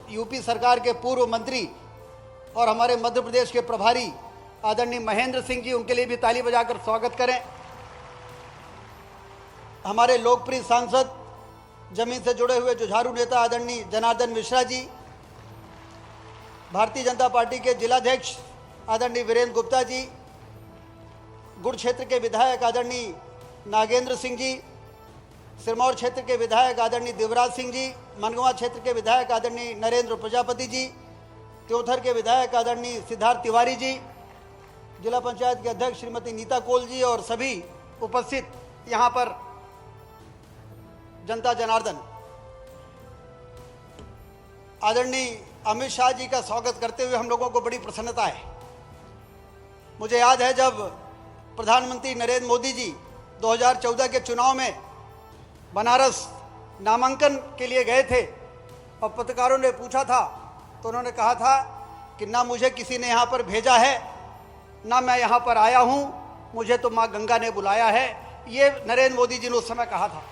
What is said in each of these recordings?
UP सरकार के पूर्व मंत्री और हमारे मध्य प्रदेश के प्रभारी आदरणीय महेंद्र सिंह जी, उनके लिए भी ताली बजाकर स्वागत करें। हमारे लोकप्रिय सांसद, जमीन से जुड़े हुए जुझारू नेता आदरणीय जनार्दन मिश्रा जी, भारतीय जनता पार्टी के जिलाध्यक्ष आदरणीय वीरेंद्र गुप्ता जी, गुड़ क्षेत्र के विधायक आदरणीय नागेंद्र सिंह जी, सिरमौर क्षेत्र के विधायक आदरणीय देवराज सिंह जी, मनगवा क्षेत्र के विधायक आदरणीय नरेंद्र प्रजापति जी, त्योथर के विधायक आदरणीय सिद्धार्थ तिवारी जी, जिला पंचायत के अध्यक्ष श्रीमती नीता कोल जी और सभी उपस्थित यहाँ पर जनता जनार्दन, आदरणीय अमित शाह जी का स्वागत करते हुए हम लोगों को बड़ी प्रसन्नता है। मुझे याद है जब प्रधानमंत्री नरेंद्र मोदी जी 2014 के चुनाव में बनारस नामांकन के लिए गए थे और पत्रकारों ने पूछा था तो उन्होंने कहा था कि ना मुझे किसी ने यहाँ पर भेजा है, ना मैं यहाँ पर आया हूँ, मुझे तो माँ गंगा ने बुलाया है। ये नरेंद्र मोदी जी ने उस समय कहा था।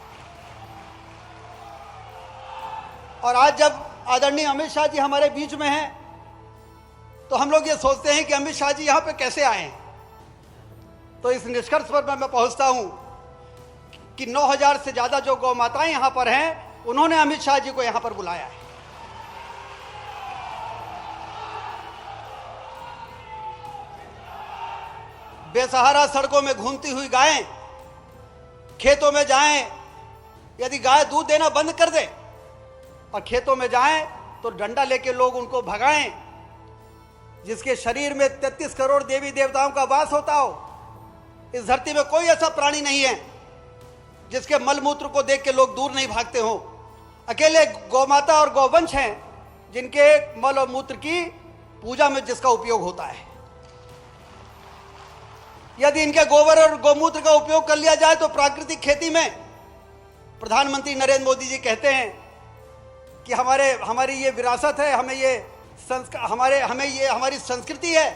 और आज जब आदरणीय अमित शाह जी हमारे बीच में हैं तो हम लोग ये सोचते हैं कि अमित शाह जी यहाँ पे कैसे आए हैं। तो इस निष्कर्ष पर मैं पहुंचता हूं कि 9000 से ज्यादा जो गौ माताएं यहाँ पर हैं, उन्होंने अमित शाह जी को यहाँ पर बुलाया है। बेसहारा सड़कों में घूमती हुई गायें खेतों में जाएं, यदि गाय दूध देना बंद कर दे और खेतों में जाएं तो डंडा लेके लोग उनको भगाएं। जिसके शरीर में 33 करोड़ देवी देवताओं का वास होता हो, इस धरती में कोई ऐसा प्राणी नहीं है जिसके मलमूत्र को देख के लोग दूर नहीं भागते हो। अकेले गौमाता और गौवंश हैं जिनके मल और मूत्र की पूजा में जिसका उपयोग होता है। यदि इनके गोबर और गौमूत्र का उपयोग कर लिया जाए तो प्राकृतिक खेती में प्रधानमंत्री नरेंद्र मोदी जी कहते हैं कि हमारी ये विरासत है, हमारी संस्कृति है।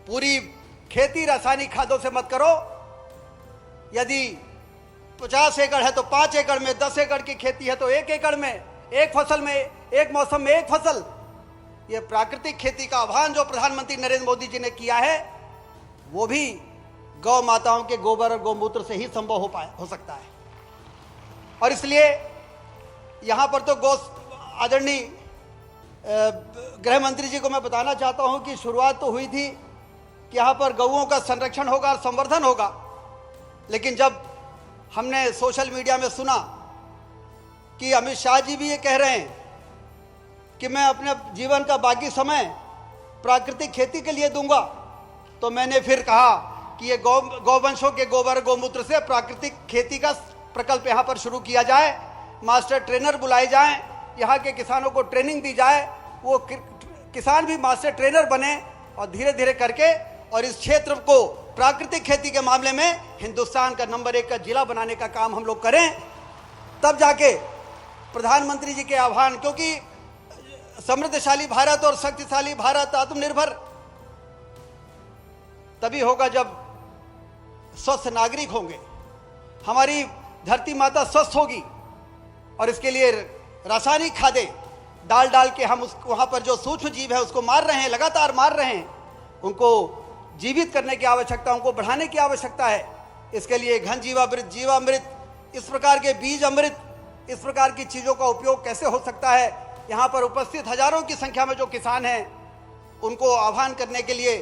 पूरी खेती रासायनिक खादों से मत करो। यदि 50 एकड़ है तो 5 एकड़ में, 10 एकड़ की खेती है तो 1 एकड़ में, एक फसल में, एक मौसम में एक फसल। ये प्राकृतिक खेती का आह्वान जो प्रधानमंत्री नरेंद्र मोदी जी ने किया है, वो भी गौ माताओं के गोबर और गौमूत्र से ही संभव हो सकता है। और इसलिए यहाँ पर तो आदरणीय गृह मंत्री जी को मैं बताना चाहता हूँ कि शुरुआत तो हुई थी कि यहाँ पर गौओं का संरक्षण होगा और संवर्धन होगा, लेकिन जब हमने सोशल मीडिया में सुना कि अमित शाह जी भी ये कह रहे हैं कि मैं अपने जीवन का बाकी समय प्राकृतिक खेती के लिए दूंगा, तो मैंने फिर कहा कि ये गौवंशों के गोबर गौमूत्र से प्राकृतिक खेती का प्रकल्प यहाँ पर शुरू किया जाए। मास्टर ट्रेनर बुलाए जाएं, यहाँ के किसानों को ट्रेनिंग दी जाए, वो किसान भी मास्टर ट्रेनर बने और धीरे धीरे करके और इस क्षेत्र को प्राकृतिक खेती के मामले में हिंदुस्तान का नंबर 1 का जिला बनाने का काम हम लोग करें। तब जाके प्रधानमंत्री जी के आह्वान, क्योंकि समृद्धशाली भारत और शक्तिशाली भारत, आत्मनिर्भर तभी होगा जब स्वस्थ नागरिक होंगे, हमारी धरती माता स्वस्थ होगी। और इसके लिए रासायनिक खादें डाल के हम वहाँ पर जो सूक्ष्म जीव है उसको मार रहे हैं, लगातार मार रहे हैं। उनको जीवित करने की आवश्यकता, उनको बढ़ाने की आवश्यकता है। इसके लिए घन जीवामृत, जीवामृत, इस प्रकार के बीज अमृत, इस प्रकार की चीज़ों का उपयोग कैसे हो सकता है। यहाँ पर उपस्थित हजारों की संख्या में जो किसान हैं, उनको आह्वान करने के लिए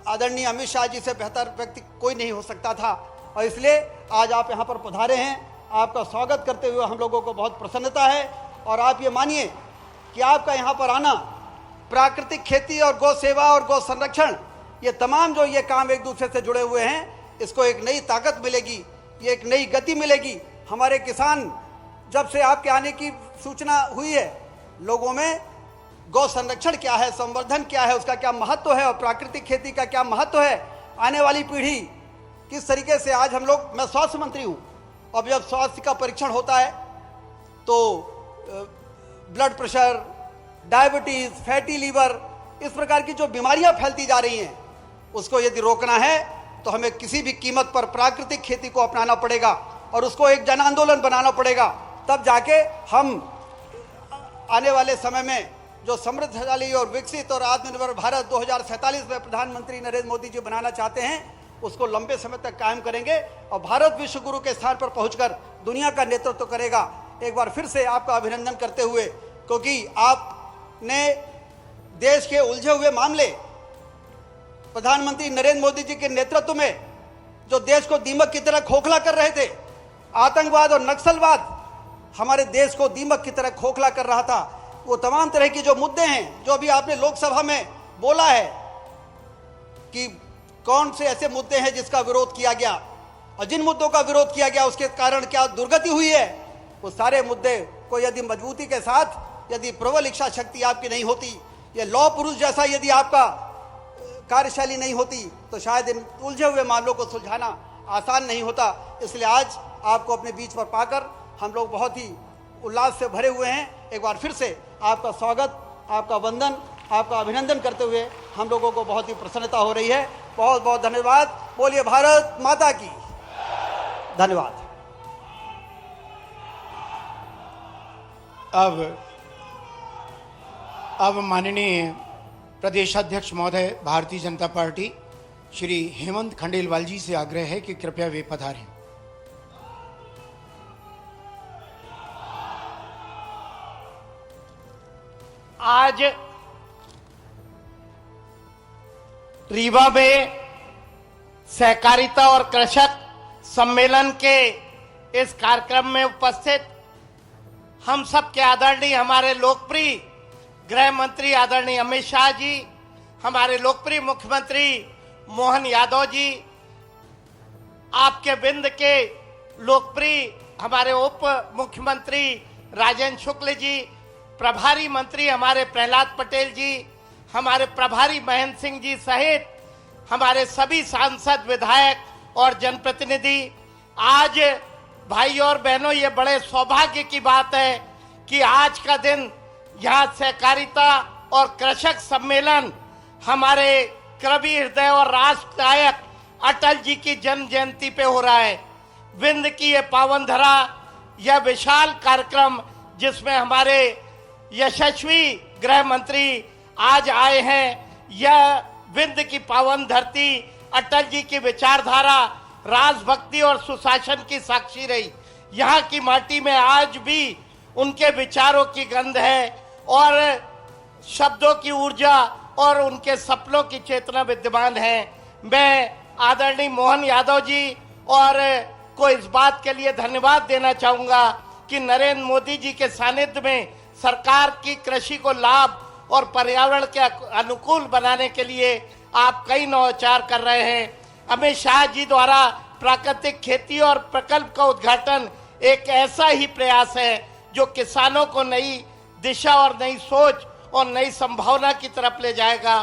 आदरणीय अमित शाह जी से बेहतर व्यक्ति कोई नहीं हो सकता था। और इसलिए आज आप यहाँ पर पधारे हैं, आपका स्वागत करते हुए हम लोगों को बहुत प्रसन्नता है। और आप ये मानिए कि आपका यहाँ पर आना, प्राकृतिक खेती और गौ सेवा और गौ संरक्षण, ये तमाम जो ये काम एक दूसरे से जुड़े हुए हैं, इसको एक नई ताकत मिलेगी, ये एक नई गति मिलेगी। हमारे किसान, जब से आपके आने की सूचना हुई है, लोगों में गौ संरक्षण क्या है, संवर्धन क्या है, उसका क्या महत्व है और प्राकृतिक खेती का क्या महत्व है, आने वाली पीढ़ी किस तरीके से। आज हम लोग, मैं स्वास्थ्य मंत्री हूँ, अब जब स्वास्थ्य का परीक्षण होता है तो blood pressure, diabetes, fatty liver, इस प्रकार की जो बीमारियां फैलती जा रही हैं, उसको यदि रोकना है तो हमें किसी भी कीमत पर प्राकृतिक खेती को अपनाना पड़ेगा और उसको एक जन आंदोलन बनाना पड़ेगा। तब जाके हम आने वाले समय में जो समृद्धशाली और विकसित और आत्मनिर्भर भारत 2047 में प्रधानमंत्री नरेंद्र मोदी जी बनाना चाहते हैं, उसको लंबे समय तक कायम करेंगे और भारत विश्व गुरु के स्थान पर पहुंचकर दुनिया का नेतृत्व करेगा। एक बार फिर से आपका अभिनंदन करते हुए, क्योंकि आपने देश के उलझे हुए मामले प्रधानमंत्री नरेंद्र मोदी जी के नेतृत्व में जो देश को दीमक की तरह खोखला कर रहे थे, आतंकवाद और नक्सलवाद हमारे देश को दीमक की तरह खोखला कर रहा था, वो तमाम तरह की जो मुद्दे हैं, जो अभी आपने लोकसभा में बोला है कि कौन से ऐसे मुद्दे हैं जिसका विरोध किया गया और जिन मुद्दों का विरोध किया गया उसके कारण क्या दुर्गति हुई है, वो सारे मुद्दे को यदि मजबूती के साथ, यदि प्रबल इच्छा शक्ति आपकी नहीं होती, ये लौह पुरुष जैसा यदि आपका कार्यशैली नहीं होती, तो शायद इन उलझे हुए मामलों को सुलझाना आसान नहीं होता। इसलिए आज आपको अपने बीच पर पाकर हम लोग बहुत ही उल्लास से भरे हुए हैं। एक बार फिर से आपका स्वागत, आपका वंदन, आपका अभिनंदन करते हुए हम लोगों को बहुत ही प्रसन्नता हो रही है। बहुत बहुत धन्यवाद। बोलिए भारत माता की। धन्यवाद। अब माननीय प्रदेश अध्यक्ष महोदय भारतीय जनता पार्टी श्री हेमंत खंडेलवाल जी से आग्रह है कि कृपया वे पधारें। आज रीवा में सहकारिता और कृषक सम्मेलन के इस कार्यक्रम में उपस्थित हम सब के आदरणीय हमारे लोकप्रिय गृह मंत्री आदरणीय अमित शाह जी, हमारे लोकप्रिय मुख्यमंत्री मोहन यादव जी, आपके बिंद के लोकप्रिय हमारे उप मुख्यमंत्री राजेंद्र शुक्ल जी, प्रभारी मंत्री हमारे प्रहलाद पटेल जी, हमारे प्रभारी महेंद्र सिंह जी सहित हमारे सभी सांसद, विधायक और जनप्रतिनिधि, आज भाई और बहनों, ये बड़े सौभाग्य की बात है कि आज का दिन यहाँ सहकारिता और कृषक सम्मेलन हमारे कवि हृदय और राष्ट्र नायक अटल जी की जन्म जयंती पे हो रहा है। विंध्य की ये पावन धरा, यह विशाल कार्यक्रम जिसमें हमारे यशस्वी गृह मंत्री आज आए हैं, यह विंध्य की पावन धरती अटल जी की विचारधारा, राजभक्ति और सुशासन की साक्षी रही। यहाँ की माटी में आज भी उनके विचारों की गंध है और शब्दों की ऊर्जा और उनके सपनों की चेतना विद्यमान है। मैं आदरणीय मोहन यादव जी और को इस बात के लिए धन्यवाद देना चाहूंगा कि नरेंद्र मोदी जी के सानिध्य में सरकार की कृषि को लाभ और पर्यावरण के अनुकूल बनाने के लिए आप कई नवाचार कर रहे हैं। अमित शाह जी द्वारा प्राकृतिक खेती और प्रकल्प का उद्घाटन एक ऐसा ही प्रयास है जो किसानों को नई दिशा और नई सोच और नई संभावना की तरफ ले जाएगा।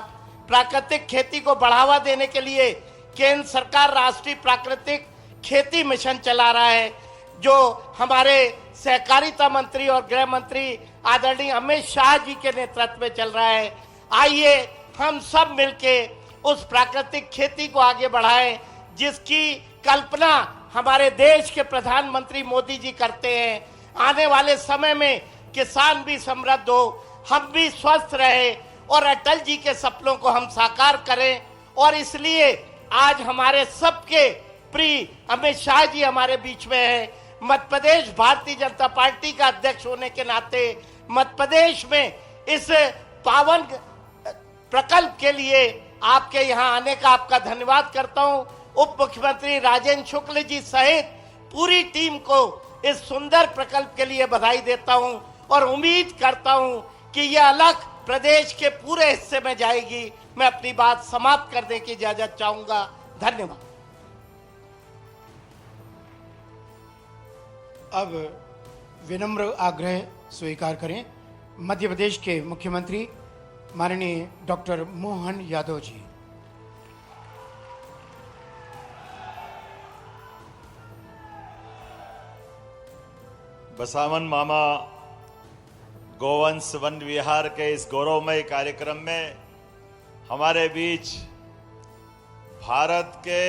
प्राकृतिक खेती को बढ़ावा देने के लिए केंद्र सरकार राष्ट्रीय प्राकृतिक खेती मिशन चला रहा है, जो हमारे सहकारिता मंत्री और गृह मंत्री आदरणीय अमित शाह जी के नेतृत्व में चल रहा है। आइए हम सब मिलके उस प्राकृतिक खेती को आगे बढ़ाएं जिसकी कल्पना हमारे देश के प्रधानमंत्री मोदी जी करते हैं। आने वाले समय में किसान भी समृद्ध हो, हम भी स्वस्थ रहे और अटल जी के सपनों को हम साकार करें। और इसलिए आज हमारे सबके प्रिय अमित शाह जी हमारे बीच में हैं। मध्य प्रदेश भारतीय जनता पार्टी का अध्यक्ष होने के नाते मध्य प्रदेश में इस पावन प्रकल्प के लिए आपके यहाँ आने का आपका धन्यवाद करता हूँ। उप मुख्यमंत्री राजेंद्र शुक्ल जी सहित पूरी टीम को इस सुंदर प्रकल्प के लिए बधाई देता हूँ और उम्मीद करता हूँ कि यह अलग प्रदेश के पूरे हिस्से में जाएगी। मैं अपनी बात समाप्त करने की इजाजत चाहूंगा। धन्यवाद। अब विनम्र आग्रह स्वीकार करें मध्य प्रदेश के मुख्यमंत्री माननीय डॉक्टर मोहन यादव जी। बसावन मामा गोवंश वन विहार के इस गौरवमय कार्यक्रम में हमारे बीच भारत के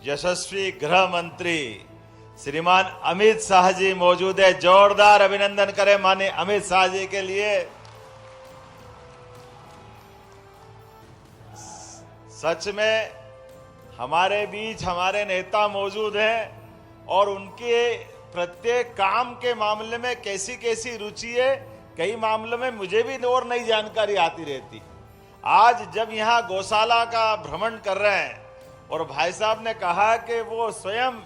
यशस्वी गृह मंत्री श्रीमान अमित शाह जी मौजूद है। जोरदार अभिनंदन करें माननीय अमित शाह जी के लिए। सच में हमारे बीच हमारे नेता मौजूद हैं और उनके प्रत्येक काम के मामले में कैसी कैसी रुचि है, कई मामलों में मुझे भी और नई जानकारी आती रहती। आज जब यहाँ गौशाला का भ्रमण कर रहे हैं और भाई साहब ने कहा कि वो स्वयं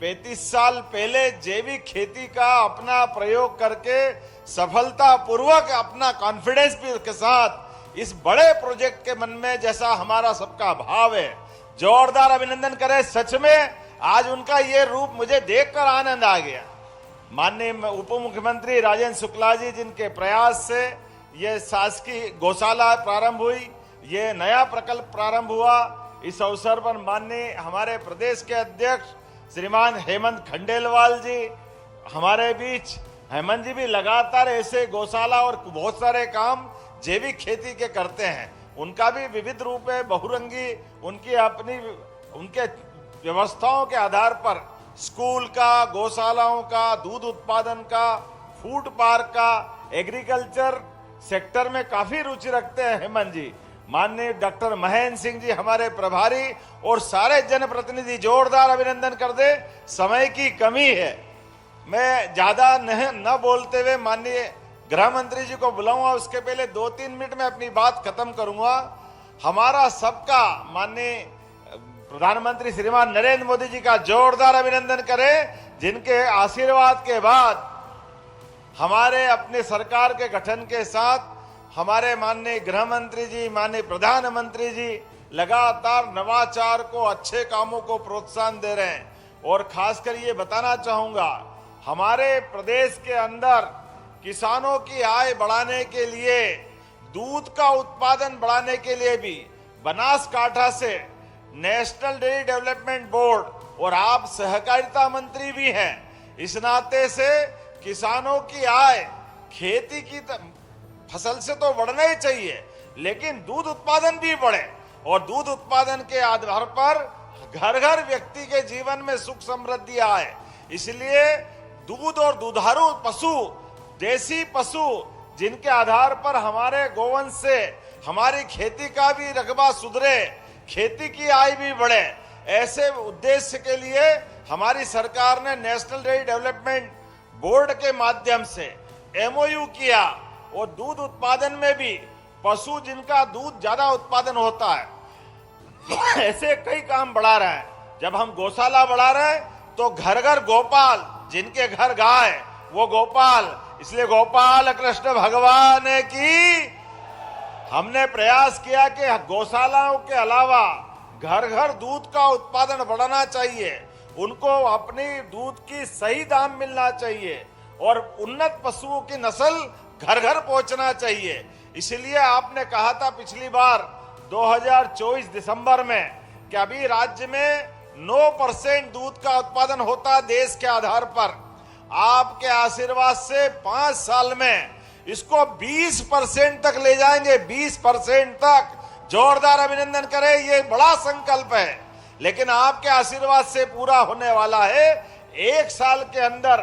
35 साल पहले जैविक खेती का अपना प्रयोग करके सफलतापूर्वक अपना कॉन्फिडेंस के साथ इस बड़े प्रोजेक्ट के मन में जैसा हमारा सबका भाव है, जोरदार अभिनंदन करें। सच में आज उनका ये रूप मुझे देखकर आनंद आ गया। माननीय उप मुख्यमंत्री राजेंद्र शुक्ला जी जिनके प्रयास से ये शासकीय गौशाला प्रारंभ हुई, ये नया प्रकल्प प्रारंभ हुआ। इस अवसर पर माननीय हमारे प्रदेश के अध्यक्ष श्रीमान हेमंत खंडेलवाल जी हमारे बीच। हेमंत जी भी लगातार ऐसे गौशाला और बहुत सारे काम जैविक खेती के करते हैं। उनका भी विविध रूप है, बहुरंगी, उनकी अपनी उनके व्यवस्थाओं के आधार पर स्कूल का, गौशालाओं का, दूध उत्पादन का, फूड पार्क का, एग्रीकल्चर सेक्टर में काफी रुचि रखते हैं हेमंत जी। माननीय डॉक्टर महेंद्र सिंह जी हमारे प्रभारी और सारे जनप्रतिनिधि जोरदार अभिनंदन कर दे। समय की कमी है, मैं ज्यादा न बोलते हुए माननीय गृह मंत्री जी को बुलाऊंगा। उसके पहले 2-3 मिनट में अपनी बात खत्म करूंगा। हमारा सबका माननीय प्रधानमंत्री श्रीमान नरेंद्र मोदी जी का जोरदार अभिनंदन करें, जिनके आशीर्वाद के बाद हमारे अपने सरकार के गठन के साथ हमारे माननीय गृह मंत्री जी, माननीय प्रधानमंत्री जी लगातार नवाचार को, अच्छे कामों को प्रोत्साहन दे रहे हैं। और खासकर ये बताना चाहूंगा, हमारे प्रदेश के अंदर किसानों की आय बढ़ाने के लिए, दूध का उत्पादन बढ़ाने के लिए भी बनासकांठा से नेशनल डेयरी डेवलपमेंट बोर्ड और आप सहकारिता मंत्री भी हैं, इस नाते से किसानों की आय खेती की फसल से तो बढ़ना ही चाहिए, लेकिन दूध उत्पादन भी बढ़े और दूध उत्पादन के आधार पर घर घर व्यक्ति के जीवन में सुख समृद्धि आए। इसलिए दूध और दुधारू पशु, देसी पशु जिनके आधार पर हमारे गोवंश से हमारी खेती का भी रकबा सुधरे, खेती की आय भी बढ़े, ऐसे उद्देश्य के लिए हमारी सरकार ने नेशनल डेयरी डेवलपमेंट बोर्ड के माध्यम से एमओयू किया और दूध उत्पादन में भी पशु जिनका दूध ज्यादा उत्पादन होता है ऐसे कई काम बढ़ा रहे हैं। जब हम गौशाला बढ़ा रहे हैं तो घर घर गोपाल, जिनके घर गाय वो गोपाल, इसलिए गोपाल कृष्ण भगवान की हमने प्रयास किया कि गौशालाओं के अलावा घर घर दूध का उत्पादन बढ़ाना चाहिए, उनको अपनी दूध की सही दाम मिलना चाहिए और उन्नत पशुओं की नस्ल घर घर पहुंचना चाहिए। इसलिए आपने कहा था पिछली बार 2024 दिसंबर में कि अभी राज्य में 9% दूध का उत्पादन होता देश के आधार पर, आपके आशीर्वाद से 5 साल में इसको 20% तक ले जाएंगे, 20% तक। जोरदार अभिनंदन करें, ये बड़ा संकल्प है, लेकिन आपके आशीर्वाद से पूरा होने वाला है। 1 साल के अंदर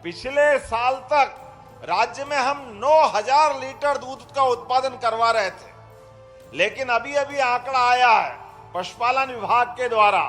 पिछले साल तक राज्य में हम 9000 लीटर दूध का उत्पादन करवा रहे थे, लेकिन अभी अभी आंकड़ा आया है पशुपालन विभाग के द्वारा,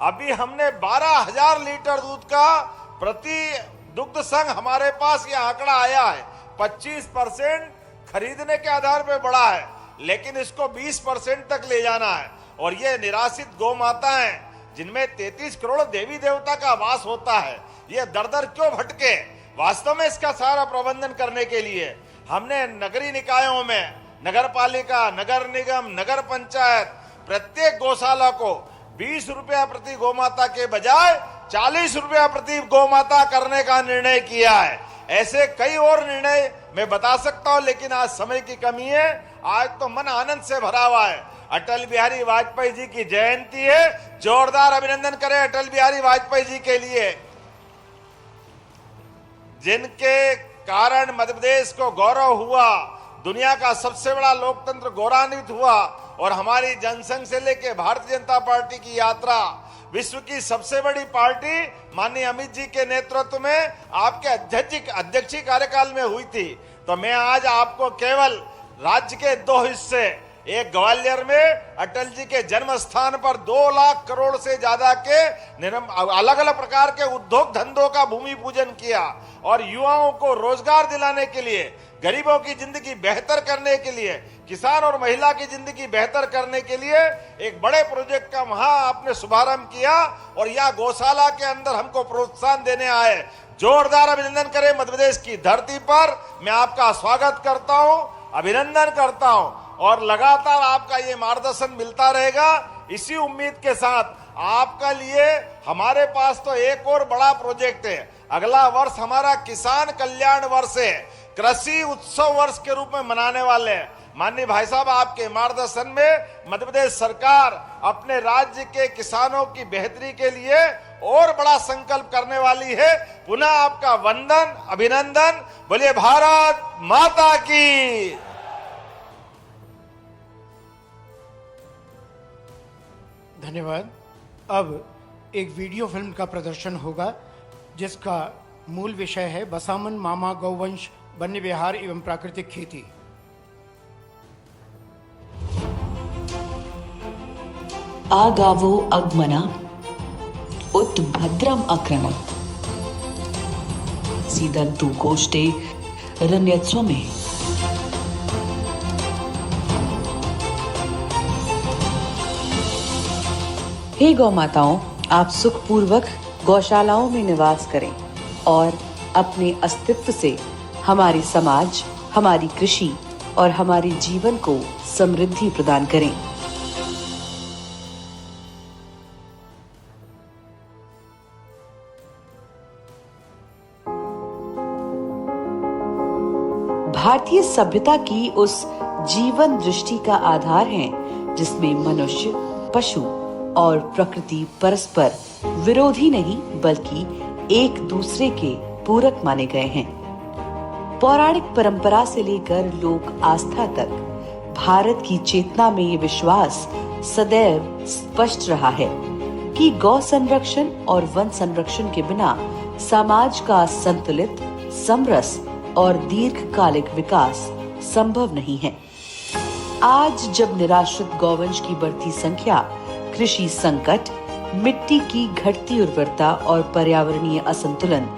अभी हमने 12000 लीटर दूध का प्रति दुग्ध संघ हमारे पास ये आंकड़ा आया है। 25% खरीदने के आधार पर बढ़ा है, लेकिन इसको 20% तक ले जाना है। और ये निराश्रित गौ माता हैं जिनमें 33 करोड़ देवी देवता का वास होता है, ये दर दर क्यों भटके? वास्तव में इसका सारा प्रबंधन करने के लिए हमने नगरीय निकायों में नगर पालिका, नगर निगम, नगर पंचायत प्रत्येक गौशाला को 20 रुपया प्रति गौमाता के बजाय 40 रुपया प्रति गौमाता करने का निर्णय किया है। ऐसे कई और निर्णय मैं बता सकता हूं, लेकिन आज समय की कमी है। आज तो मन आनंद से भरा हुआ है। अटल बिहारी वाजपेयी जी की जयंती है, जोरदार अभिनंदन करें अटल बिहारी वाजपेयी जी के लिए, जिनके कारण मध्य प्रदेश को गौरव हुआ, दुनिया का सबसे बड़ा लोकतंत्र गौरवान्वित हुआ और हमारी जनसंघ से लेकर भारतीय जनता पार्टी की यात्रा विश्व की सबसे बड़ी पार्टी माननीय अमित जी के नेतृत्व में आपके अध्यक्षीय कार्यकाल में हुई थी। तो मैं आज आपको केवल राज्य के 2 हिस्से, एक ग्वालियर में अटल जी के जन्म स्थान पर 2 लाख करोड़ से ज्यादा के अलग अलग प्रकार के उद्योग धंधों का भूमि पूजन किया और युवाओं को रोजगार दिलाने के लिए, गरीबों की जिंदगी बेहतर करने के लिए, किसान और महिला की जिंदगी बेहतर करने के लिए एक बड़े प्रोजेक्ट का वहां आपने शुभारंभ किया और यह गौशाला के अंदर हमको प्रोत्साहन देने आए। जोरदार अभिनंदन करें मध्य प्रदेश की धरती पर। मैं आपका स्वागत करता हूं, अभिनंदन करता हूं और लगातार आपका ये मार्गदर्शन मिलता रहेगा। इसी उम्मीद के साथ आपका लिए हमारे पास तो एक और बड़ा प्रोजेक्ट है। अगला वर्ष हमारा किसान कल्याण वर्ष है, कृषि उत्सव वर्ष के रूप में मनाने वाले हैं। माननीय भाई साहब, आपके मार्गदर्शन में मध्य प्रदेश सरकार अपने राज्य के किसानों की बेहतरी के लिए और बड़ा संकल्प करने वाली है। पुनः आपका वंदन, अभिनंदन। बोलिए भारत माता की। धन्यवाद। अब एक वीडियो फिल्म का प्रदर्शन होगा जिसका मूल विषय है बसामन मामा गौवंश वन्य विहार एवं प्राकृतिक खेती। आगावो अग्मना उत भद्रम अक्रम सीदन्तु कोष्टे रण्यत्सव में। हे गौ माताओं, आप सुखपूर्वक गौशालाओं में निवास करें और अपने अस्तित्व से हमारे समाज, हमारी कृषि और हमारे जीवन को समृद्धि प्रदान करें। भारतीय सभ्यता की उस जीवन दृष्टि का आधार है जिसमें मनुष्य, पशु और प्रकृति परस्पर विरोधी नहीं बल्कि एक दूसरे के पूरक माने गए हैं। पौराणिक परंपरा से लेकर लोक आस्था तक भारत की चेतना में ये विश्वास सदैव स्पष्ट रहा है कि गौ संरक्षण और वन संरक्षण के बिना समाज का संतुलित, समरस और दीर्घकालिक विकास संभव नहीं है। आज जब निराश्रित गौवंश की बढ़ती संख्या, कृषि संकट, मिट्टी की घटती उर्वरता और पर्यावरणीय असंतुलन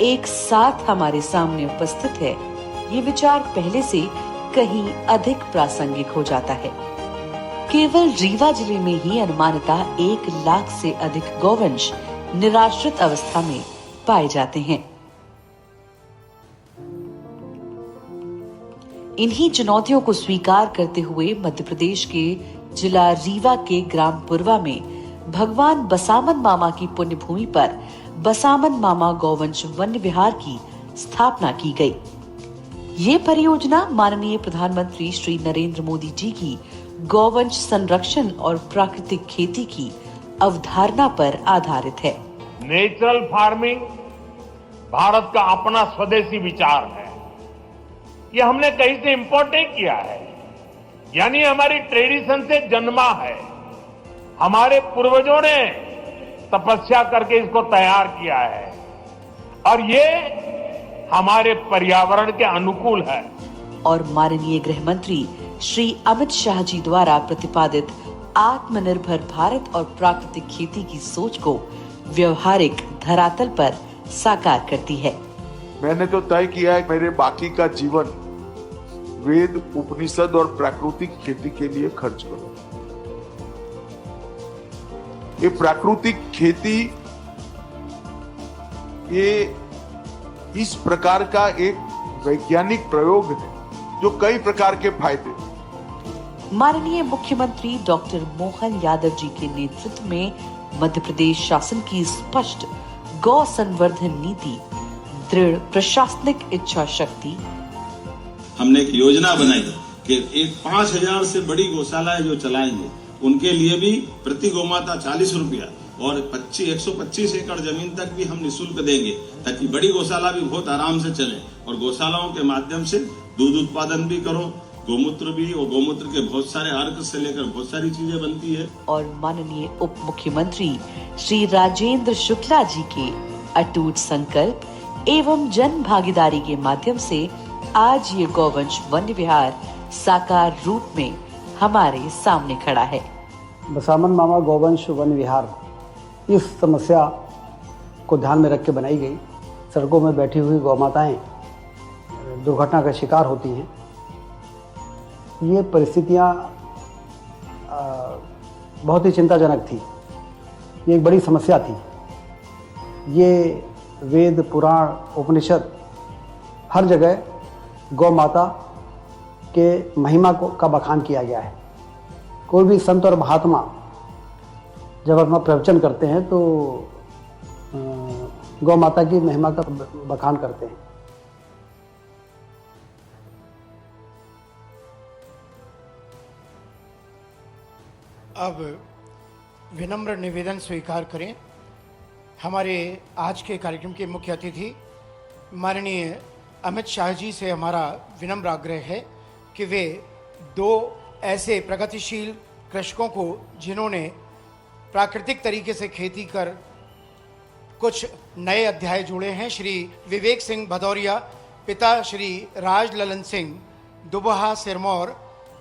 एक साथ हमारे सामने उपस्थित है, ये विचार पहले से कहीं अधिक प्रासंगिक हो जाता है। केवल रीवा जिले में ही अनुमानतः 1 लाख से अधिक गौवंश निराश्रित अवस्था में पाए जाते हैं। इन्हीं चुनौतियों को स्वीकार करते हुए मध्य प्रदेश के जिला रीवा के ग्राम पुरवा में भगवान बसामन मामा की पुण्य भूमि पर बसामन मामा गौवंश वन्य विहार की स्थापना की गई। ये परियोजना माननीय प्रधानमंत्री श्री नरेंद्र मोदी जी की गौवंश संरक्षण और प्राकृतिक खेती की अवधारणा पर आधारित है। नेचुरल फार्मिंग भारत का अपना स्वदेशी विचार है। ये हमने कहीं से इंपोर्ट नहीं किया है, यानी हमारी ट्रेडिशन से जन्मा है। हमारे पूर्वजों ने तपस्या करके इसको तैयार किया है और ये हमारे पर्यावरण के अनुकूल है। और माननीय गृह मंत्री श्री अमित शाह जी द्वारा प्रतिपादित आत्मनिर्भर भारत और प्राकृतिक खेती की सोच को व्यवहारिक धरातल पर साकार करती है। मैंने तो तय किया है मेरे बाकी का जीवन वेद, उपनिषद और प्राकृतिक खेती के लिए खर्च करूं। ये प्राकृतिक खेती ये इस प्रकार का एक वैज्ञानिक प्रयोग है जो कई प्रकार के फायदे। माननीय मुख्यमंत्री डॉक्टर मोहन यादव जी के नेतृत्व में मध्य प्रदेश शासन की स्पष्ट गौ संवर्धन नीति, दृढ़ प्रशासनिक इच्छा शक्ति, हमने एक योजना बनाई कि एक 5000 से बड़ी गौशालाएं जो चलाएंगे उनके लिए भी प्रति गौमाता 40 रुपया और 125 एकड़ जमीन तक भी हम निःशुल्क देंगे ताकि बड़ी गौशाला भी बहुत आराम से चले और गौशालाओं के माध्यम से दूध उत्पादन भी करो, गोमूत्र भी, और गोमूत्र के बहुत सारे अर्क से लेकर बहुत सारी चीजें बनती है। और माननीय उप मुख्यमंत्री श्री राजेंद्र शुक्ला जी के अटूट संकल्प एवं जन भागीदारी के माध्यम से आज ये गौवंश वन्य विहार साकार रूप में हमारे सामने खड़ा है। बसामन मामा गौवंश वन विहार इस समस्या को ध्यान में रख के बनाई गई। सड़कों में बैठी हुई गौ माताएं दुर्घटना का शिकार होती हैं। ये परिस्थितियां बहुत ही चिंताजनक थी। ये एक बड़ी समस्या थी। ये वेद, पुराण, उपनिषद हर जगह गौ माता के महिमा का बखान किया गया है। कोई भी संत और महात्मा जब अपना प्रवचन करते हैं तो गौ माता की महिमा का बखान करते हैं। अब विनम्र निवेदन स्वीकार करें। हमारे आज के कार्यक्रम के मुख्य अतिथि माननीय अमित शाह जी से हमारा विनम्र आग्रह है कि वे दो ऐसे प्रगतिशील कृषकों को जिन्होंने प्राकृतिक तरीके से खेती कर कुछ नए अध्याय जुड़े हैं, श्री विवेक सिंह भदौरिया, पिता श्री राज ललन सिंह, दुबहा सिरमौर,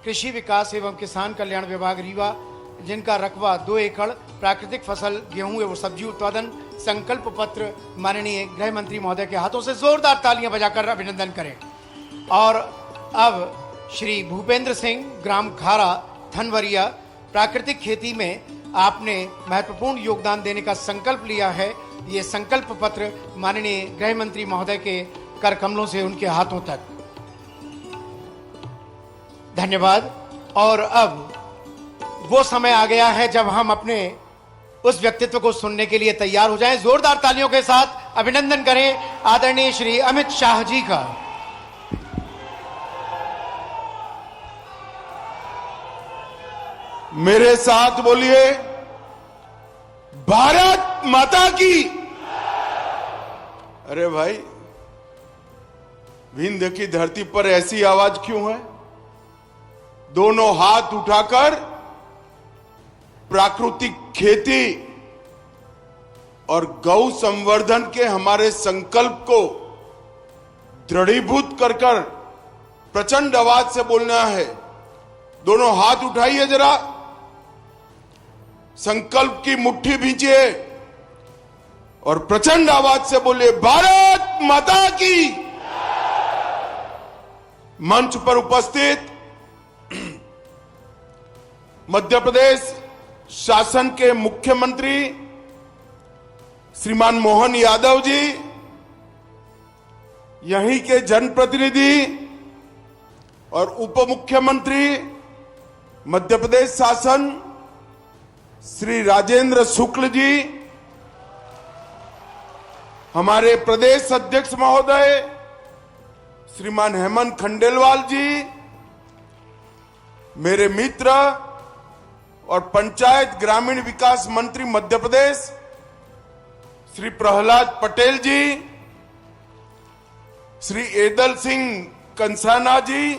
कृषि विकास एवं किसान कल्याण विभाग रीवा, जिनका रकबा 2 एकड़, प्राकृतिक फसल गेहूं एवं सब्जी उत्पादन, संकल्प पत्र माननीय गृह मंत्री महोदय के हाथों से जोरदार तालियां बजाकर अभिनंदन करें। और अब श्री भूपेंद्र सिंह, ग्राम खारा, धनवरिया, प्राकृतिक खेती में आपने महत्वपूर्ण योगदान देने का संकल्प लिया है। ये संकल्प पत्र माननीय गृह मंत्री महोदय के कर कमलों से उनके हाथों तक। धन्यवाद। और अब वो समय आ गया है जब हम अपने उस व्यक्तित्व को सुनने के लिए तैयार हो जाएं। जोरदार तालियों के साथ अभिनंदन करें आदरणीय श्री अमित शाह जी का। मेरे साथ बोलिए, भारत माता की। अरे भाई, विंध्य की धरती पर ऐसी आवाज क्यों है? दोनों हाथ उठाकर प्राकृतिक खेती और गौ संवर्धन के हमारे संकल्प को दृढ़ीभूत कर प्रचंड आवाज से बोलना है। दोनों हाथ उठाइए जरा, संकल्प की मुट्ठी भींचिए और प्रचंड आवाज से बोलिए, भारत माता की। मंच पर उपस्थित मध्य प्रदेश शासन के मुख्यमंत्री श्रीमान मोहन यादव जी, यहीं के जनप्रतिनिधि और उप मुख्यमंत्री मध्य प्रदेश शासन श्री राजेंद्र शुक्ल जी, हमारे प्रदेश अध्यक्ष महोदय श्रीमान हेमंत खंडेलवाल जी, मेरे मित्र और पंचायत ग्रामीण विकास मंत्री मध्य प्रदेश श्री प्रहलाद पटेल जी, श्री एदल सिंह कंसाना जी,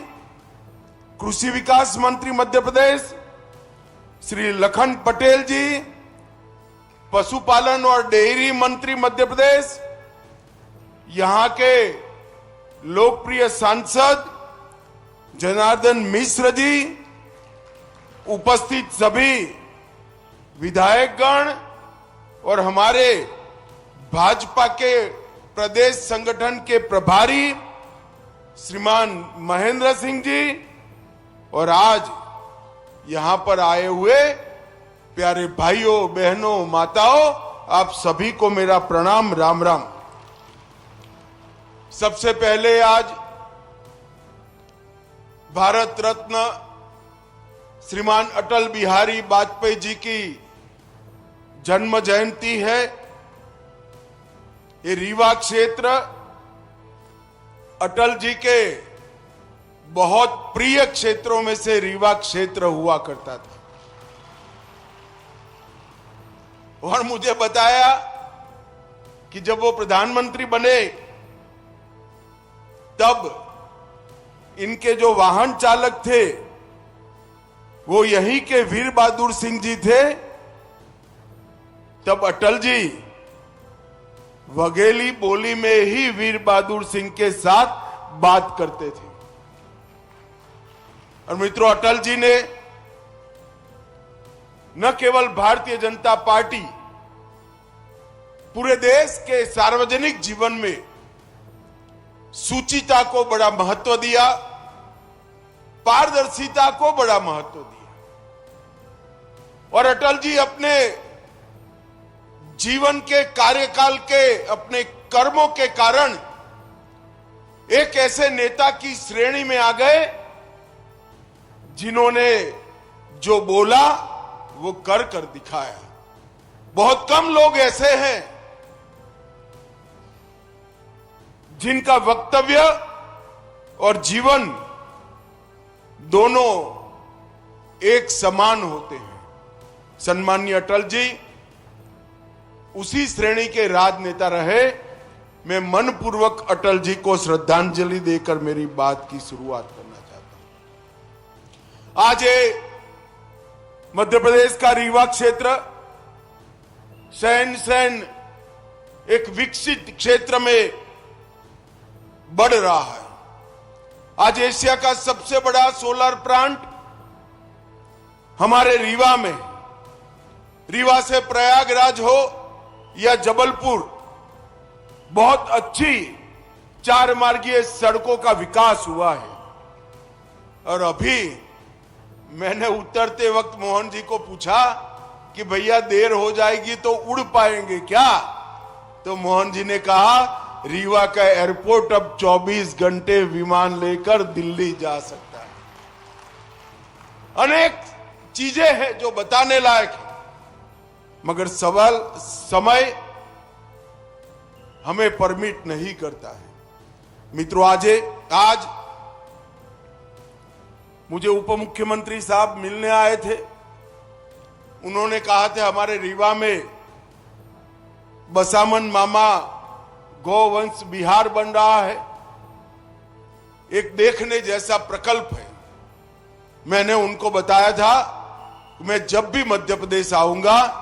कृषि विकास मंत्री मध्य प्रदेश श्री लखन पटेल जी, पशुपालन और डेयरी मंत्री मध्य प्रदेश, यहां के लोकप्रिय सांसद जनार्दन मिश्र जी, उपस्थित सभी विधायकगण और हमारे भाजपा के प्रदेश संगठन के प्रभारी श्रीमान महेंद्र सिंह जी, और आज यहां पर आए हुए प्यारे भाइयों, बहनों, माताओं, आप सभी को मेरा प्रणाम, राम राम। सबसे पहले आज भारत रत्न श्रीमान अटल बिहारी वाजपेयी जी की जन्म जयंती है। ये रीवा क्षेत्र अटल जी के बहुत प्रिय क्षेत्रों में से रीवा क्षेत्र हुआ करता था, और मुझे बताया कि जब वो प्रधानमंत्री बने तब इनके जो वाहन चालक थे वो यहीं के वीर बहादुर सिंह जी थे, तब अटल जी वघेली बोली में ही वीर बहादुर सिंह के साथ बात करते थे। और मित्रों, अटल जी ने न केवल भारतीय जनता पार्टी, पूरे देश के सार्वजनिक जीवन में शुचिता को बड़ा महत्व दिया, पारदर्शिता को बड़ा महत्व दिया। और अटल जी अपने जीवन के कार्यकाल के अपने कर्मों के कारण एक ऐसे नेता की श्रेणी में आ गए जिन्होंने जो बोला वो कर कर दिखाया। बहुत कम लोग ऐसे हैं जिनका वक्तव्य और जीवन दोनों एक समान होते हैं। सम्माननीय अटल जी उसी श्रेणी के राजनेता रहे। मैं मनपूर्वक अटल जी को श्रद्धांजलि देकर मेरी बात की शुरुआत करना चाहता हूं। आज ये मध्य प्रदेश का रीवा क्षेत्र सैन एक विकसित क्षेत्र में बढ़ रहा है। आज एशिया का सबसे बड़ा सोलर प्लांट हमारे रीवा में, रीवा से प्रयागराज हो या जबलपुर, बहुत अच्छी 4 मार्गीय सड़कों का विकास हुआ है। और अभी मैंने उतरते वक्त मोहन जी को पूछा कि भैया देर हो जाएगी तो उड़ पाएंगे क्या? तो मोहन जी ने कहा रीवा का एयरपोर्ट अब 24 घंटे विमान लेकर दिल्ली जा सकता है। अनेक चीजें हैं जो बताने लायक है, मगर सवाल समय हमें परमिट नहीं करता है। मित्रों, आज मुझे उप मुख्यमंत्री साहब मिलने आए थे। उन्होंने कहा था हमारे रीवा में बसामन मामा गौवंश विहार बन रहा है, एक देखने जैसा प्रकल्प है। मैंने उनको बताया था कि मैं जब भी मध्य प्रदेश आऊंगा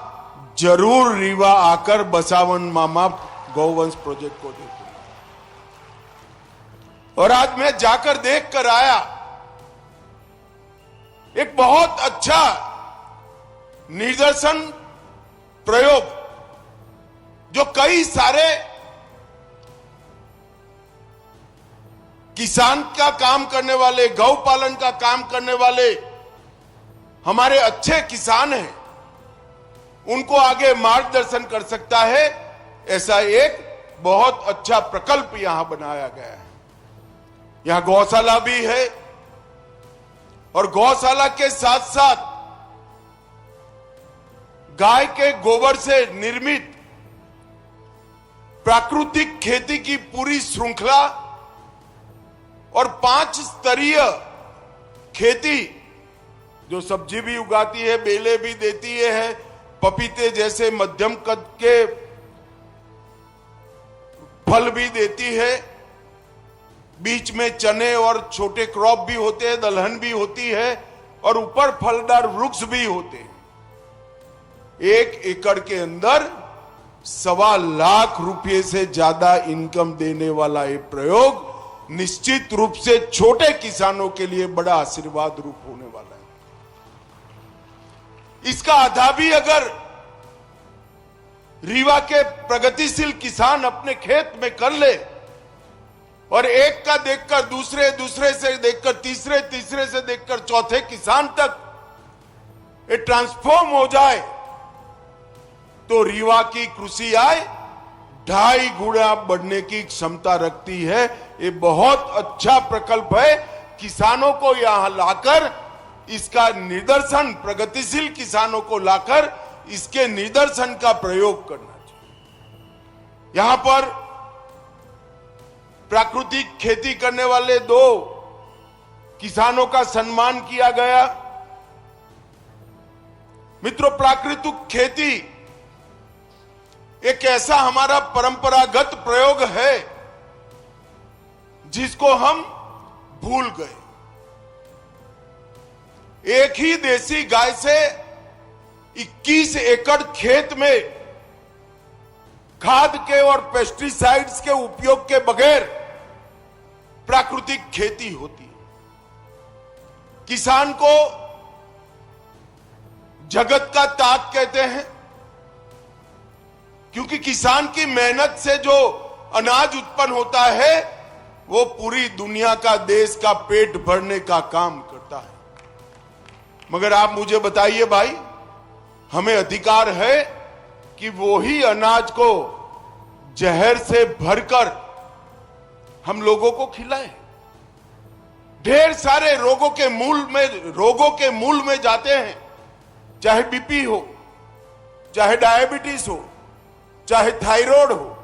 जरूर रीवा आकर बसावन मामा गौवंश प्रोजेक्ट को देखूंगा। और आज मैं जाकर देख कर आया, एक बहुत अच्छा निदर्शन प्रयोग जो कई सारे किसान का काम करने वाले, गौ पालन का काम करने वाले हमारे अच्छे किसान हैं, उनको आगे मार्गदर्शन कर सकता है। ऐसा एक बहुत अच्छा प्रकल्प यहां बनाया गया है। यहां गौशाला भी है और गौशाला के साथ साथ गाय के गोबर से निर्मित प्राकृतिक खेती की पूरी श्रृंखला और 5 स्तरीय खेती, जो सब्जी भी उगाती है, बेले भी देती है, पपीते जैसे मध्यम कद के फल भी देती है, बीच में चने और छोटे क्रॉप भी होते हैं, दलहन भी होती है और ऊपर फलदार वृक्ष भी होते हैं। 1 एकड़ के अंदर 1.25 लाख रुपए से ज्यादा इनकम देने वाला ये प्रयोग निश्चित रूप से छोटे किसानों के लिए बड़ा आशीर्वाद रूप होने वाला है। इसका आधा भी अगर रीवा के प्रगतिशील किसान अपने खेत में कर ले और एक का देखकर दूसरे, दूसरे से देखकर तीसरे, तीसरे से देखकर चौथे किसान तक ये ट्रांसफॉर्म हो जाए, तो रीवा की कृषि आय 2.5 गुना बढ़ने की क्षमता रखती है। ये बहुत अच्छा प्रकल्प है। किसानों को यहां लाकर इसका निदर्शन, प्रगतिशील किसानों को लाकर इसके निदर्शन का प्रयोग करना चाहिए। यहां पर प्राकृतिक खेती करने वाले 2 किसानों का सम्मान किया गया। मित्रों, प्राकृतिक खेती एक ऐसा हमारा परंपरागत प्रयोग है जिसको हम भूल गए। एक ही देसी गाय से 21 एकड़ खेत में खाद के और पेस्टिसाइड्स के उपयोग के बगैर प्राकृतिक खेती होती है। किसान को जगत का ताज कहते हैं, क्योंकि किसान की मेहनत से जो अनाज उत्पन्न होता है वो पूरी दुनिया का, देश का पेट भरने का काम करता है। मगर आप मुझे बताइए भाई, हमें अधिकार है कि वो ही अनाज को जहर से भरकर हम लोगों को खिलाएं। ढेर सारे रोगों के मूल में जाते हैं, चाहे बीपी हो, चाहे डायबिटीज हो, चाहे थायराइड हो,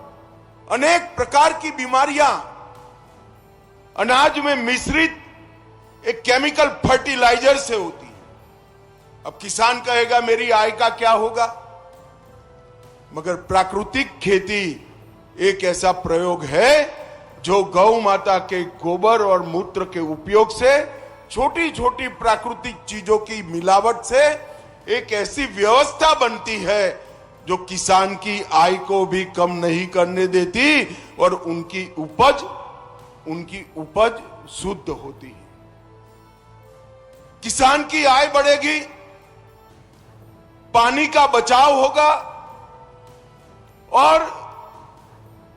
अनेक प्रकार की बीमारियां अनाज में मिश्रित एक केमिकल फर्टिलाइजर से होती है। अब किसान कहेगा मेरी आय का क्या होगा, मगर प्राकृतिक खेती एक ऐसा प्रयोग है जो गौ माता के गोबर और मूत्र के उपयोग से, छोटी छोटी प्राकृतिक चीजों की मिलावट से एक ऐसी व्यवस्था बनती है जो किसान की आय को भी कम नहीं करने देती और उनकी उपज शुद्ध होती है। किसान की आय बढ़ेगी, पानी का बचाव होगा और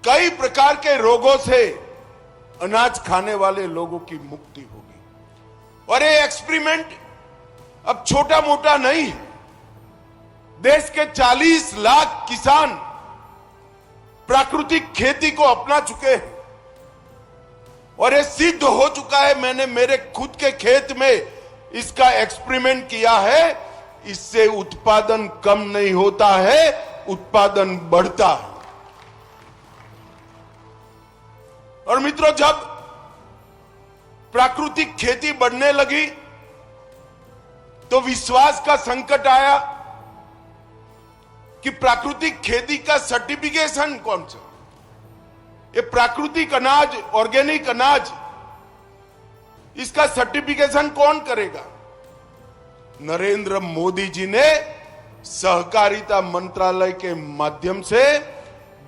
कई प्रकार के रोगों से अनाज खाने वाले लोगों की मुक्ति होगी। और ये एक्सपेरिमेंट अब छोटा मोटा नहीं है। देश के 40 लाख किसान प्राकृतिक खेती को अपना चुके हैं और ये सिद्ध हो चुका है। मैंने मेरे खुद के खेत में इसका एक्सपेरिमेंट किया है। इससे उत्पादन कम नहीं होता है, उत्पादन बढ़ता है। और मित्रों, जब प्राकृतिक खेती बढ़ने लगी तो विश्वास का संकट आया कि प्राकृतिक खेती का सर्टिफिकेशन कौन सा, ये प्राकृतिक अनाज, ऑर्गेनिक अनाज, इसका सर्टिफिकेशन कौन करेगा। नरेंद्र मोदी जी ने सहकारिता मंत्रालय के माध्यम से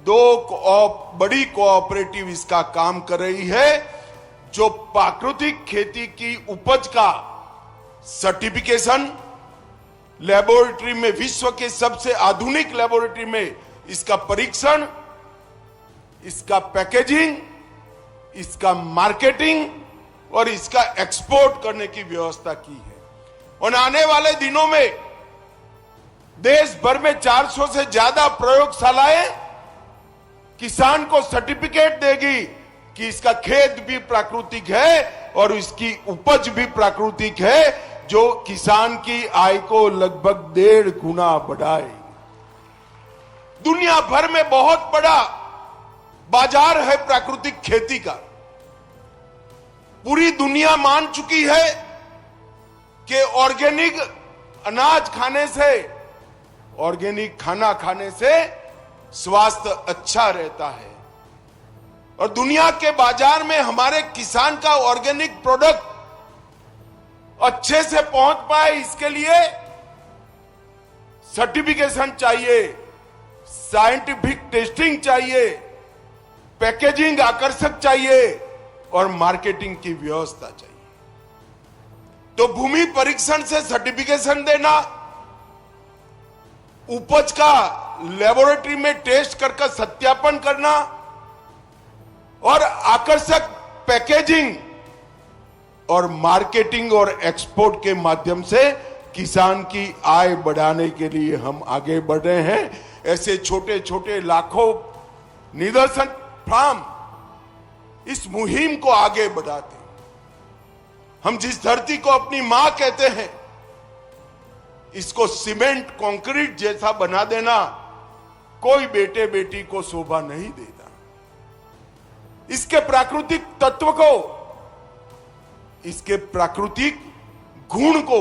2 बड़ी कोऑपरेटिव इसका काम कर रही है, जो प्राकृतिक खेती की उपज का सर्टिफिकेशन लेबोरेटरी में, विश्व के सबसे आधुनिक लेबोरेटरी में इसका परीक्षण, इसका पैकेजिंग, इसका मार्केटिंग और इसका एक्सपोर्ट करने की व्यवस्था की है। और आने वाले दिनों में देश भर में 400 से ज्यादा प्रयोगशालाएं किसान को सर्टिफिकेट देगी कि इसका खेत भी प्राकृतिक है और इसकी उपज भी प्राकृतिक है, जो किसान की आय को लगभग 1.5 गुना बढ़ाए। दुनिया भर में बहुत बड़ा बाजार है प्राकृतिक खेती का। पूरी दुनिया मान चुकी है कि ऑर्गेनिक अनाज खाने से, ऑर्गेनिक खाना खाने से स्वास्थ्य अच्छा रहता है। और दुनिया के बाजार में हमारे किसान का ऑर्गेनिक प्रोडक्ट अच्छे से पहुंच पाए, इसके लिए सर्टिफिकेशन चाहिए, साइंटिफिक टेस्टिंग चाहिए, पैकेजिंग आकर्षक चाहिए और मार्केटिंग की व्यवस्था चाहिए। तो भूमि परीक्षण से सर्टिफिकेशन देना, उपज का लेबोरेटरी में टेस्ट करके सत्यापन करना और आकर्षक पैकेजिंग और मार्केटिंग और एक्सपोर्ट के माध्यम से किसान की आय बढ़ाने के लिए हम आगे बढ़ रहे हैं। ऐसे छोटे छोटे लाखों निदर्शन फार्म इस मुहिम को आगे बढ़ाते हैं। हम जिस धरती को अपनी मां कहते हैं, इसको सीमेंट कंक्रीट जैसा बना देना कोई बेटे बेटी को शोभा नहीं देता। इसके प्राकृतिक तत्व को, इसके प्राकृतिक गुण को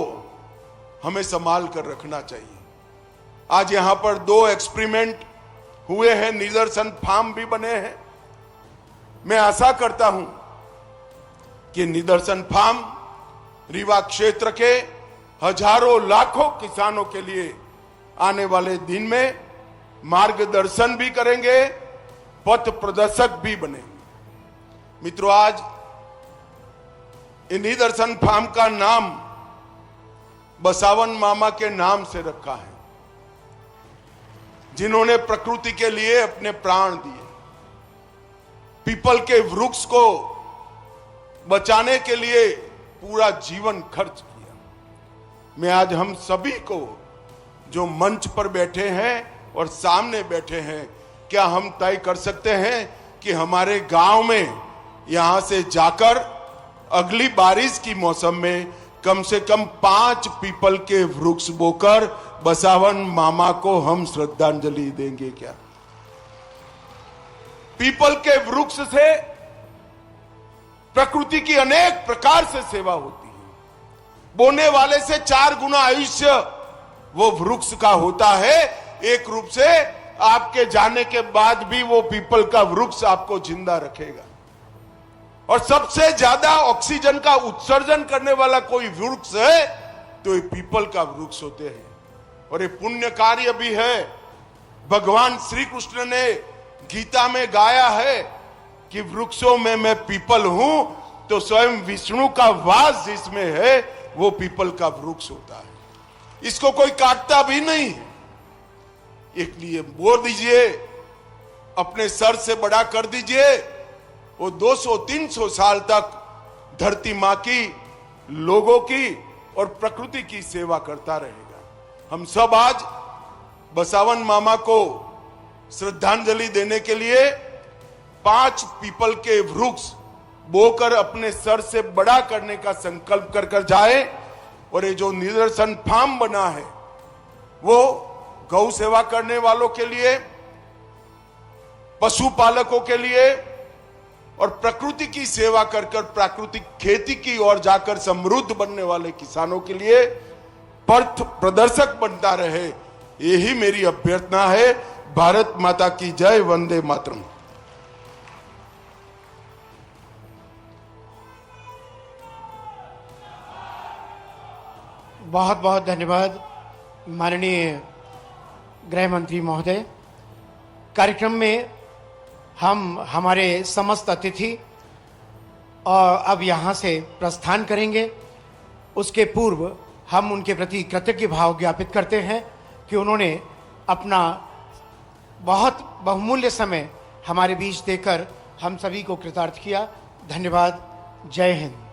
हमें संभाल कर रखना चाहिए। आज यहां पर 2 एक्सपेरिमेंट हुए हैं, निदर्शन फार्म भी बने हैं। मैं आशा करता हूं कि निदर्शन फार्म रीवा क्षेत्र के हजारों लाखों किसानों के लिए आने वाले दिन में मार्गदर्शन भी करेंगे, पथ प्रदर्शक भी बनेंगे। मित्रों, आज इन निदर्शन फार्म का नाम बसावन मामा के नाम से रखा है, जिन्होंने प्रकृति के लिए अपने प्राण दिए, पीपल के वृक्ष को बचाने के लिए पूरा जीवन खर्च किया। मैं आज हम सभी को जो मंच पर बैठे हैं और सामने बैठे हैं, क्या हम तय कर सकते हैं कि हमारे गांव में यहां से जाकर अगली बारिश की मौसम में कम से कम 5 पीपल के वृक्ष बोकर बसावन मामा को हम श्रद्धांजलि देंगे? क्या पीपल के वृक्ष से प्रकृति की अनेक प्रकार से सेवा होती है। बोने वाले से 4 गुना आयुष्य वो वृक्ष का होता है। एक रूप से आपके जाने के बाद भी वो पीपल का वृक्ष आपको जिंदा रखेगा। और सबसे ज्यादा ऑक्सीजन का उत्सर्जन करने वाला कोई वृक्ष है तो ये पीपल का वृक्ष होते हैं। और ये पुण्य कार्य भी है। भगवान श्री कृष्ण ने गीता में गाया है कि वृक्षों में मैं पीपल हूं, तो स्वयं विष्णु का वास जिसमें है वो पीपल का वृक्ष होता है। इसको कोई काटता भी नहीं है। इसलिए बोल दीजिए, अपने सर से बड़ा कर दीजिए, वो 200-300 साल तक धरती मां की, लोगों की और प्रकृति की सेवा करता रहेगा। हम सब आज बसावन मामा को श्रद्धांजलि देने के लिए 5 पीपल के वृक्ष बोकर अपने सर से बड़ा करने का संकल्प कर जाए। और ये जो निदर्शन फार्म बना है वो गौ सेवा करने वालों के लिए, पशुपालकों के लिए और प्रकृति की सेवा कर प्राकृतिक खेती की ओर जाकर समृद्ध बनने वाले किसानों के लिए पथ प्रदर्शक बनता रहे, यही मेरी अभ्यर्थना है। भारत माता की जय, वंदे मातरम। बहुत बहुत धन्यवाद माननीय गृह मंत्री महोदय। कार्यक्रम में हम हमारे समस्त अतिथि और अब यहाँ से प्रस्थान करेंगे। उसके पूर्व हम उनके प्रति कृतज्ञ भाव ज्ञापित करते हैं कि उन्होंने अपना बहुत बहुमूल्य समय हमारे बीच देकर हम सभी को कृतार्थ किया। धन्यवाद। जय हिंद।